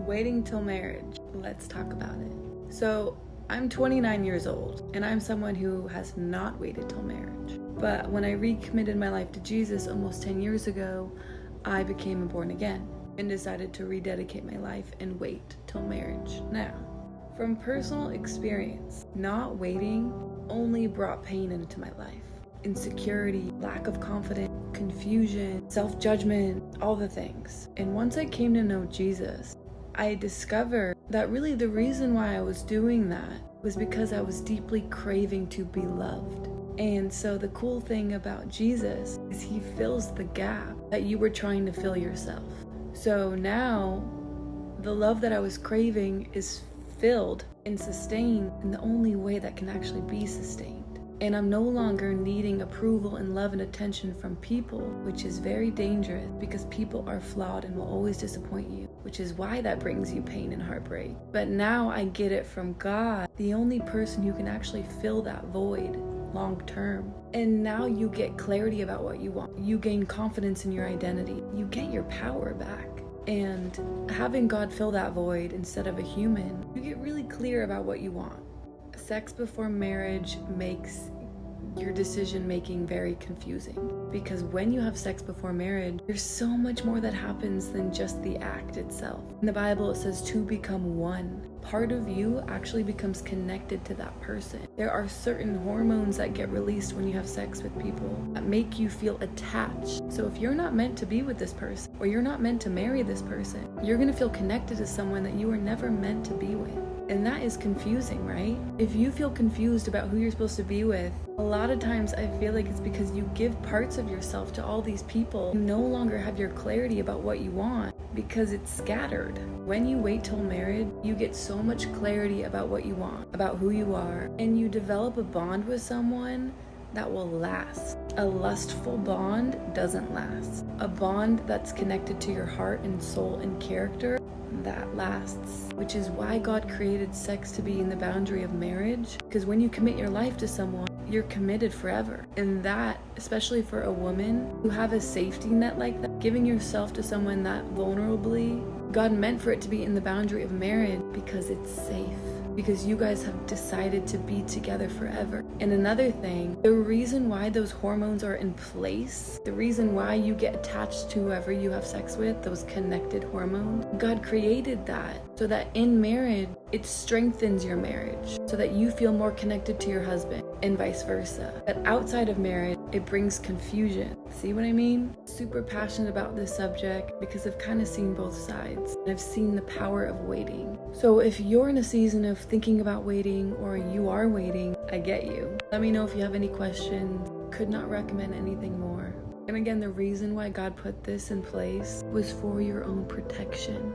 Waiting till marriage. Let's talk about it. So, I'm 29 years old, and I'm someone who has not waited till marriage. But when I recommitted my life to Jesus almost 10 years ago, I became born again and decided to rededicate my life and wait till marriage. Now, from personal experience, not waiting only brought pain into my life. Insecurity, lack of confidence, confusion, self-judgment, all the things. And once I came to know Jesus, I discovered that really the reason why I was doing that was because I was deeply craving to be loved. And so the cool thing about Jesus is he fills the gap that you were trying to fill yourself. So now the love that I was craving is filled and sustained in the only way that can actually be sustained. And I'm no longer needing approval and love and attention from people, which is very dangerous because people are flawed and will always disappoint you, which is why that brings you pain and heartbreak. But now I get it from God, the only person who can actually fill that void long term. And now you get clarity about what you want. You gain confidence in your identity. You get your power back. And having God fill that void instead of a human, you get really clear about what you want. Sex before marriage makes your decision making very confusing because when you have sex before marriage, there's so much more that happens than just the act itself. In the Bible, it says to become one. Part of you actually becomes connected to that person. There are certain hormones that get released when you have sex with people that make you feel attached. So if you're not meant to be with this person or you're not meant to marry this person, you're gonna feel connected to someone that you were never meant to be with. And that is confusing, right? If you feel confused about who you're supposed to be with, a lot of times I feel like it's because you give parts of yourself to all these people. You no longer have your clarity about what you want because it's scattered. When you wait till marriage, you get so much clarity about what you want, about who you are, and you develop a bond with someone that will last. A lustful bond doesn't last. A bond that's connected to your heart and soul and character, that lasts. Which is why God created sex to be in the boundary of marriage, because when you commit your life to someone, you're committed forever. And that, especially for a woman who have a safety net like that, giving yourself to someone that vulnerably, God meant for it to be in the boundary of marriage because it's safe. Because you guys have decided to be together forever. And another thing, the reason why those hormones are in place, the reason why you get attached to whoever you have sex with, those connected hormones, God created that so that in marriage, it strengthens your marriage so that you feel more connected to your husband and vice versa. But outside of marriage, it brings confusion. See what I mean? Super passionate about this subject because I've kind of seen both sides. I've seen the power of waiting. So if you're in a season of thinking about waiting or you are waiting, I get you. Let me know if you have any questions. Could not recommend anything more. And again, the reason why God put this in place was for your own protection.